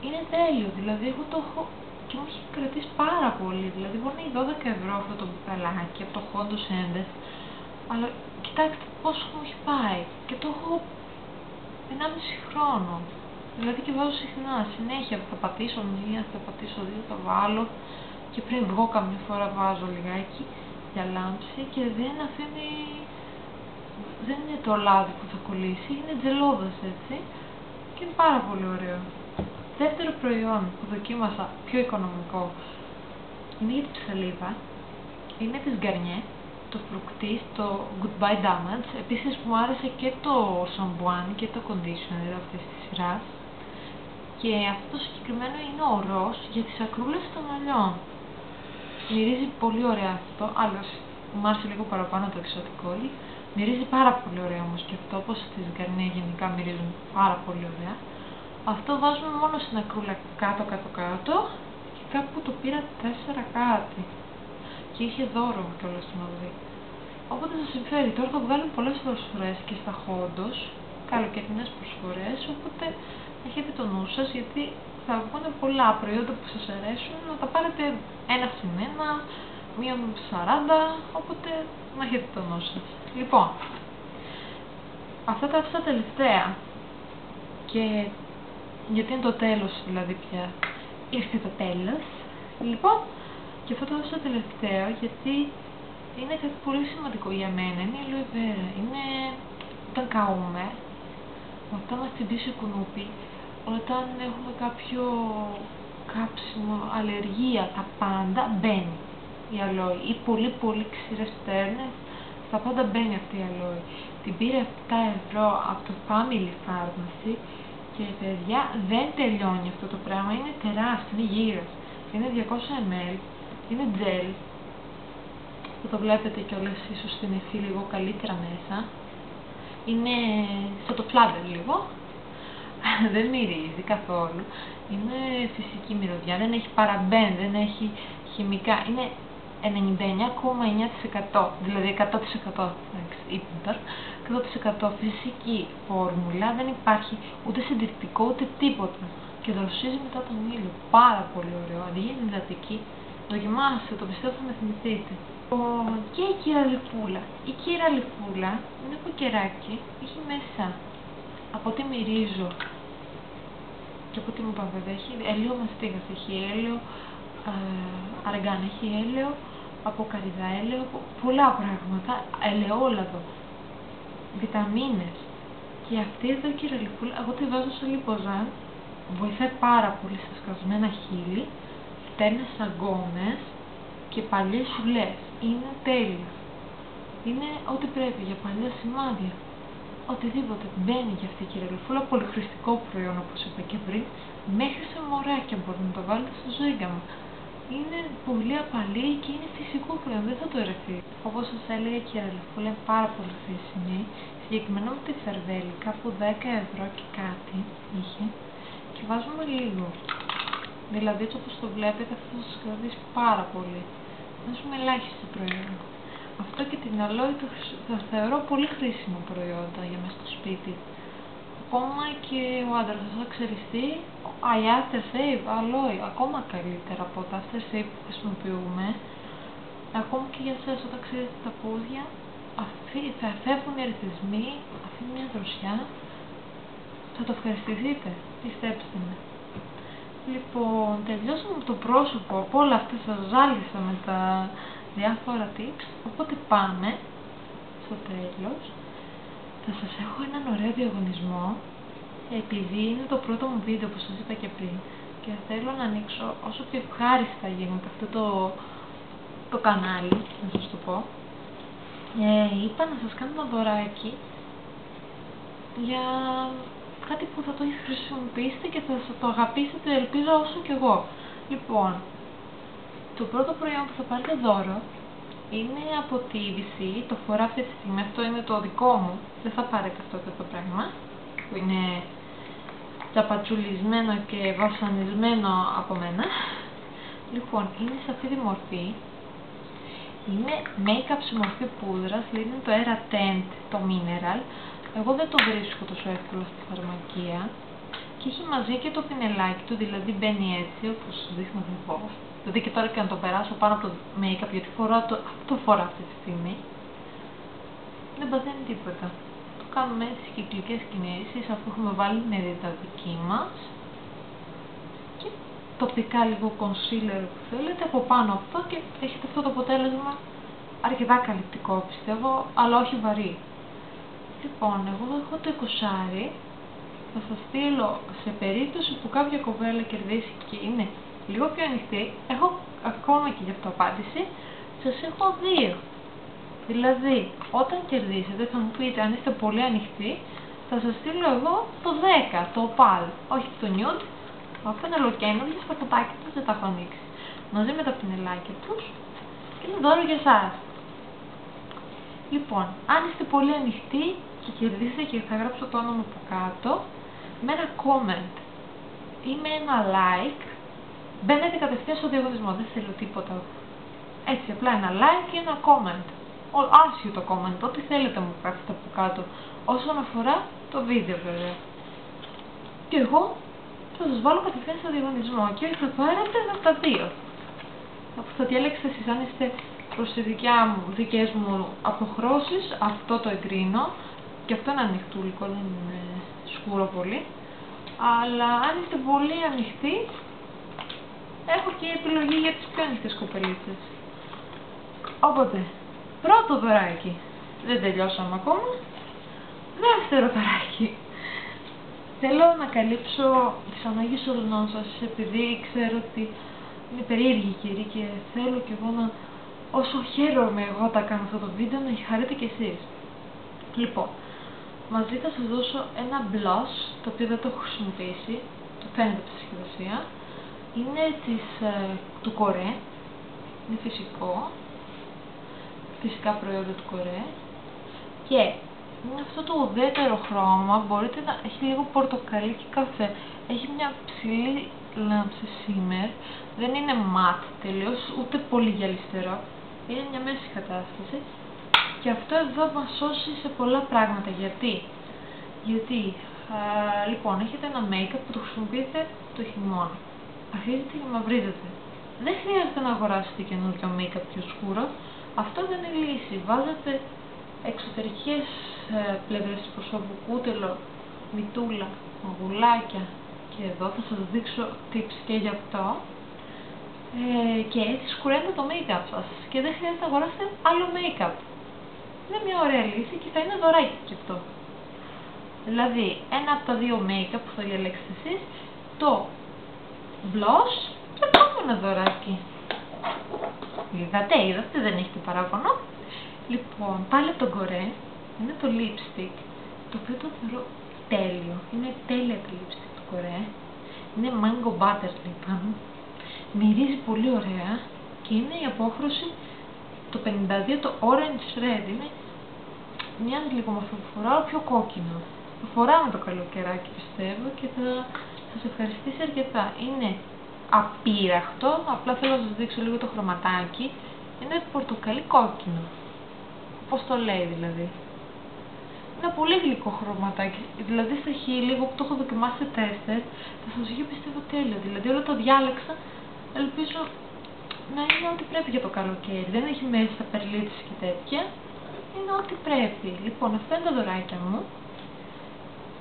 είναι τέλειο, δηλαδή εγώ το έχω και μου έχει κρατήσει πάρα πολύ, δηλαδή μπορεί να είναι 12 ευρώ αυτό το μπουκαλάκι από το Hondo Sendes, αλλά κοιτάξτε πόσο μου έχει πάει και το έχω 1,5 χρόνο, δηλαδή και βάζω συχνά, συνέχεια θα πατήσω μία, θα πατήσω δύο, θα βάλω και πριν βγω καμιά φορά βάζω λιγάκι για λάμψη και δεν αφήνει, δεν είναι το λάδι που θα κολλήσει, είναι τζελώδας έτσι και είναι πάρα πολύ ωραίο. Δεύτερο προϊόν που δοκίμασα πιο οικονομικό είναι για την ψαλίδα, είναι της Garnier, το φρουκτής, το Goodbye Damage. Επίσης μου άρεσε και το σαμπουάν και το conditioner αυτής της σειράς και αυτό το συγκεκριμένο είναι ο ροζ για τις ακρούλες των μαλλιών. Μυρίζει πολύ ωραία αυτό, άλλως μου άρεσε λίγο παραπάνω το εξωτικό. Μυρίζει πάρα πολύ ωραία όμως και αυτό, όπως τις Garnier γενικά μυρίζουν πάρα πολύ ωραία. Αυτό βάζουμε μόνο στην ακρούλα κάτω και κάπου το πήρα 4 κάτι και είχε δώρο κιόλας στην οδή. Οπότε σας συμφέρει, τώρα θα βγάλουν πολλές προσφορές και στα Hondos, καλοκαιρινές προσφορές, οπότε έχετε το νου σας γιατί θα βγουν πολλά προϊόντα που σας αρέσουν, να τα πάρετε ένα συν ένα, μία 40, οπότε να έχετε το νου σας. Λοιπόν, αυτά τα άφησα τελευταία και γιατί είναι το τέλος δηλαδή πια, ήρθε το τέλος. Λοιπόν, και αυτό το άφησα τελευταίο γιατί είναι κάτι πολύ σημαντικό για μένα, είναι η aloe vera, είναι όταν καούμε, όταν μας τσιμπήσει ο κουνούπι, όταν έχουμε κάποιο κάψιμο, αλλεργία, τα πάντα μπαίνει η αλόη ή πολύ ξηρές πτέρνες, στα πάντα μπαίνει αυτή η αλόη. Την πήρε 7 ευρώ από το Family Pharmacy και παιδιά δεν τελειώνει αυτό το πράγμα, είναι τεράστιο, είναι γύρω, είναι 200 ml, είναι gel, που το βλέπετε κιόλας ίσως στην εφή λίγο καλύτερα μέσα, είναι σαν το Flatter λίγο, δεν μυρίζει καθόλου, είναι φυσική μυρωδιά, δεν έχει παραμπέν, δεν έχει χημικά, είναι 99,9%, δηλαδή 100% είπα, 100% φυσική φόρμουλα, δεν υπάρχει ούτε συντηρητικό ούτε τίποτα και δροσίζει μετά τον ήλιο, πάρα πολύ ωραίο, αντί για ενυδατική, δοκιμάστε το, πιστεύω θα με θυμηθείτε. Και η κυραλιφούλα, η κυραλιφούλα είναι από κεράκι, έχει μέσα, από ό,τι μυρίζω και από ό,τι μου είπα βέβαια, έχει έλαιο μαστίγας, έχει έλαιο, αργάν, έχει έλαιο, από καρυδά έλαιο, πολλά πράγματα, ελαιόλαδο, βιταμίνες. Και αυτή εδώ η κυραλιφούλα, εγώ τη βάζω σε λιποζάν, βοηθάει πάρα πολύ στα σκασμένα χείλη, φτέρνες αγκώνες και παλιές σουλές. Είναι τέλεια. Είναι ό,τι πρέπει για παλιά σημάδια. Οτιδήποτε μπαίνει για αυτή η κυραλιφούλα, πολυχρηστικό προϊόν όπως είπα και πριν, μέχρι σε μωράκια μπορείτε να το βάλετε στο ζύγκαμα. Είναι πολύ απαλή και είναι φυσικό προϊόν, δεν θα το ερεθεί. Όπως σας έλεγα, η κυραλιφούλα είναι πάρα πολύ χρήσιμη. Συγκεκριμένα με τη Φερβέλη, κάπου 10 ευρώ και κάτι είχε και βάζουμε λίγο. Δηλαδή έτσι όπως το βλέπετε αυτό θα σας κρατήσει πάρα πολύ. Βάζουμε ελάχιστη προϊόν. Αυτό και την αλόη το θεωρώ πολύ χρήσιμο προϊόντα για μέσα στο σπίτι. Ακόμα και ο άντρας σας θα ξεριστεί, η After Shave, αλόη, ακόμα καλύτερα από τα After Shave που χρησιμοποιούμε. Ακόμα και για εσάς όταν ξέρετε τα πόδια, θα φεύγουν οι ερεθισμοί, αφήνει μια δροσιά, θα το ευχαριστηθείτε, πιστέψτε με. Λοιπόν, τελειώσαμε με το πρόσωπο, από όλα αυτά σας ζάλισα με τα διάφορα tips, οπότε πάμε στο τέλος θα σας έχω έναν ωραίο διαγωνισμό, επειδή είναι το πρώτο μου βίντεο που σας είπα και πριν και θέλω να ανοίξω όσο πιο ευχάριστα γίνεται αυτό το κανάλι, να σας το πω. Είπα να σας κάνω ένα δωράκι για κάτι που θα το χρησιμοποιήσετε και θα το αγαπήσετε, ελπίζω, όσο κι εγώ. Λοιπόν, το πρώτο προϊόν που θα πάρετε δώρο είναι από τη EDC, το φορά αυτή τη στιγμή, αυτό είναι το δικό μου, δεν θα πάρετε αυτό το πράγμα, που είναι τσαπατσουλισμένο και βασανισμένο από μένα. Λοιπόν, είναι σε αυτή τη μορφή, είναι make-up σε μορφή πούδρας, είναι το Era Tint, το Mineral. Εγώ δεν το βρίσκω τόσο εύκολα στη φαρμακεία και έχει μαζί και το πινελάκι του, δηλαδή μπαίνει έτσι όπως δείχνω εδώ. Δηλαδή και τώρα και να το περάσω πάνω από το make-up, γιατί το φοράω αυτή τη στιγμή, δεν παθαίνει τίποτα. Το κάνουμε στις κυκλικές κινήσεις αφού έχουμε βάλει την εδίτα δική μας και τοπικά λίγο concealer που θέλετε από πάνω αυτό και έχετε αυτό το αποτέλεσμα αρκετά καλυπτικό, πιστεύω, αλλά όχι βαρύ. Λοιπόν, εγώ έχω το 20, θα σας στείλω σε περίπτωση που κάποια κοπέλα κερδίσει και είναι λίγο πιο ανοιχτή, έχω ακόμα και γι' αυτό απάντηση, σας έχω 2. Δηλαδή, όταν κερδίσετε θα μου πείτε αν είστε πολύ ανοιχτοί, θα σας στείλω εγώ το 10, το opal, όχι το nude, αυτό είναι ολοκένουργιο στα κουτάκια τους, δεν τα έχω ανοίξει, μαζί με τα πινελάκια τους και είναι δώρο για εσάς. Λοιπόν, αν είστε πολύ ανοιχτοί και κερδίσετε, και θα γράψω το όνομα από κάτω, με ένα comment ή με ένα like, μπαίνετε κατευθείαν στο διαγωνισμό, δεν θέλω τίποτα. Έτσι, απλά ένα like και ένα comment. Άσχετο comment, ό,τι θέλετε μου γράφετε από κάτω, όσον αφορά το βίντεο βέβαια. Και εγώ θα σας βάλω κατευθείαν στο διαγωνισμό και θα πάρετε με τα 2. Θα διαλέξετε εσείς αν είστε προς τις δικές μου αποχρώσεις, αυτό το εγκρίνω, και αυτό είναι ανοιχτούλικο, δεν είναι σκούρο πολύ, αλλά αν είστε πολύ ανοιχτοί, έχω και επιλογή για τις πιο ανοιχτές κοπελίτσες. Οπότε, πρώτο δωράκι, δεν τελειώσαμε ακόμα, δεύτερο δωράκι. Θέλω να καλύψω τις ανάγκες όλων σας, επειδή ξέρω ότι είναι περίεργη καιρή και θέλω κι εγώ να, όσο χαίρομαι εγώ τα κάνω αυτό το βίντεο, να χαρείτε κι εσείς. Λοιπόν, μαζί θα σας δώσω ένα blush, το οποίο δεν το έχω χρησιμοποιήσει, το φαίνεται από τη συσκευασία. Είναι του Κορέ, είναι φυσικό, φυσικά προϊόντα του Κορέ και είναι αυτό το ουδέτερο χρώμα, μπορείτε να έχει λίγο πορτοκαλί και καφέ, έχει μια ψηλή λάμψη shimmer, δεν είναι matte τελείως, ούτε πολύ γυαλιστερό, είναι μια μέση κατάσταση και αυτό εδώ μας σώσει σε πολλά πράγματα. Γιατί λοιπόν, έχετε ένα make-up που το χρησιμοποιείτε το χειμώνα, αρχίζετε και μαυρίζετε, δεν χρειάζεται να αγοράσετε καινούριο make-up πιο σκούρο, αυτό δεν είναι λύση. Βάζετε εξωτερικές πλευρές του προσώπου, κούτελο, μητούλα, μαγουλάκια και εδώ θα σας δείξω tips και γι' αυτό, και έτσι σκουραίνετε το make-up σας και δεν χρειάζεται να αγοράσετε άλλο make-up. Είναι μια ωραία λύση και θα είναι δωράκι και αυτό. Δηλαδή, ένα από τα 2 make-up που θα διαλέξετε εσείς, το blush και το ένα δωράκι. Είδατε, δεν έχετε παράπονο. Λοιπόν, πάλι από τον Κορέ, είναι το lipstick, το οποίο το θεωρώ τέλειο. Είναι τέλεια το lipstick του Κορέ. Είναι mango butterslip πάνω. Μυρίζει πολύ ωραία και είναι η απόχρωση το 52, το orange red. Μοιάζει λίγο με αυτό που φοράω, πιο κόκκινο. Το φοράμε το καλοκαιράκι, πιστεύω, και θα σας ευχαριστήσει αρκετά. Είναι απείραχτο, απλά θέλω να σας δείξω λίγο το χρωματάκι. Είναι πορτοκαλί κόκκινο, όπως το λέει δηλαδή. Είναι ένα πολύ γλυκό χρωματάκι, δηλαδή στα χείλη, εγώ που το έχω δοκιμάσει σε τέστερ, θα σας είχε πιστεύω τέλειο. Δηλαδή όλο το διάλεξα, ελπίζω να είναι ό,τι πρέπει για το καλοκαίρι. Δεν έχει μέσα περλίτες και τέτοια, είναι ό,τι πρέπει. Λοιπόν, αυτά είναι τα δωράκια μου.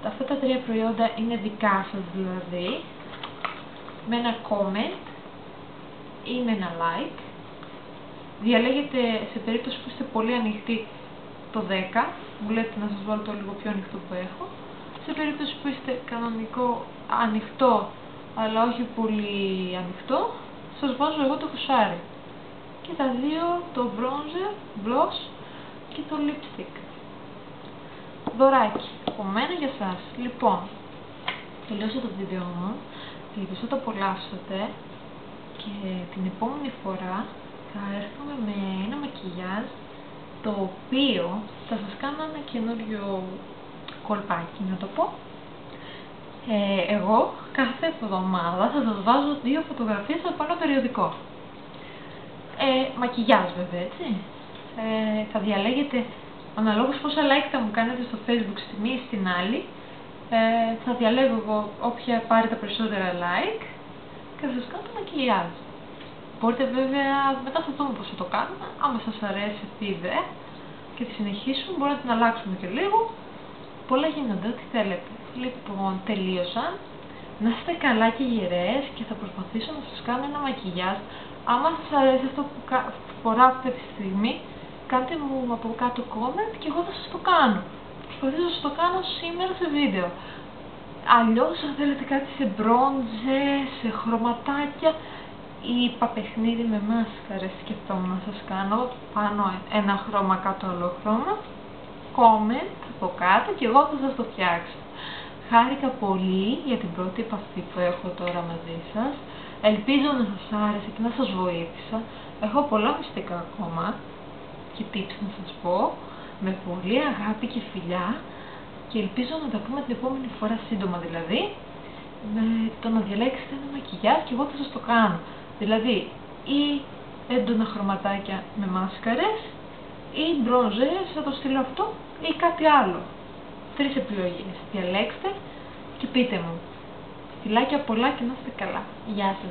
Αυτά τα 3 προϊόντα είναι δικά σας δηλαδή, με ένα comment ή με ένα like. Διαλέγετε, σε περίπτωση που είστε πολύ ανοιχτοί, το 10, μου λέτε να σας βάλω το λίγο πιο ανοιχτό που έχω. Σε περίπτωση που είστε κανονικό ανοιχτό, αλλά όχι πολύ ανοιχτό, σας βάζω εγώ το φουσάρι. Και τα δύο, το bronzer, blush και το lipstick. Δωράκι από μένα για σας. Λοιπόν, τελείωσα το βίντεο μου, ελπίζω το απολαύσατε και την επόμενη φορά θα έρθουμε με ένα μακιγιάζ το οποίο θα σας κάνω ένα καινούριο κολπάκι, να το πω. Εγώ κάθε εβδομάδα θα σας βάζω 2 φωτογραφίες από ένα περιοδικό. Μακιγιάζ βέβαια, έτσι. Θα διαλέγετε αναλόγως πόσα like θα μου κάνετε στο Facebook στη μία ή στην άλλη. Θα διαλέγω εγώ όποια πάρει τα περισσότερα like και θα σας κάνω το μακιγιάζ. Μπορείτε βέβαια, μετά θα δούμε πώς θα το κάνουμε. Άμα σας αρέσει αυτή η ιδέα και τη συνεχίσουμε, μπορούμε να την αλλάξουμε και λίγο. Πολλά γίνονται, ό,τι θέλετε. Λοιπόν, τελείωσαν. Να είστε καλά και γερές και θα προσπαθήσω να σας κάνω ένα μακιγιάζ. Άμα σας αρέσει αυτό που φοράω αυτή τη στιγμή, κάντε μου από κάτω comment και εγώ θα σας το κάνω. Προσπαθήσω να σας το κάνω σήμερα σε βίντεο. Αλλιώς, αν θέλετε κάτι σε μπρόντζε, σε χρωματάκια, ή παιχνίδι με μάσκαρες, σκεφτόμουν να σας κάνω πάνω ένα χρώμα κάτω άλλο χρώμα. Comment από κάτω και εγώ θα σας το φτιάξω. Χάρηκα πολύ για την πρώτη επαφή που έχω τώρα μαζί σας. Ελπίζω να σας άρεσε και να σας βοήθησα. Έχω πολλά μυστικά ακόμα και tips να σας πω. Με πολύ αγάπη και φιλιά. Και ελπίζω να τα πούμε την επόμενη φορά, σύντομα δηλαδή. Με το να διαλέξετε ένα μακιγιάζ και εγώ θα σας το κάνω. Δηλαδή, ή έντονα χρωματάκια με μάσκαρες, ή μπρόζερ, θα το στείλω αυτό, ή κάτι άλλο. 3 επιλογές. Διαλέξτε και πείτε μου. Φιλάκια πολλά και να είστε καλά. Γεια σας.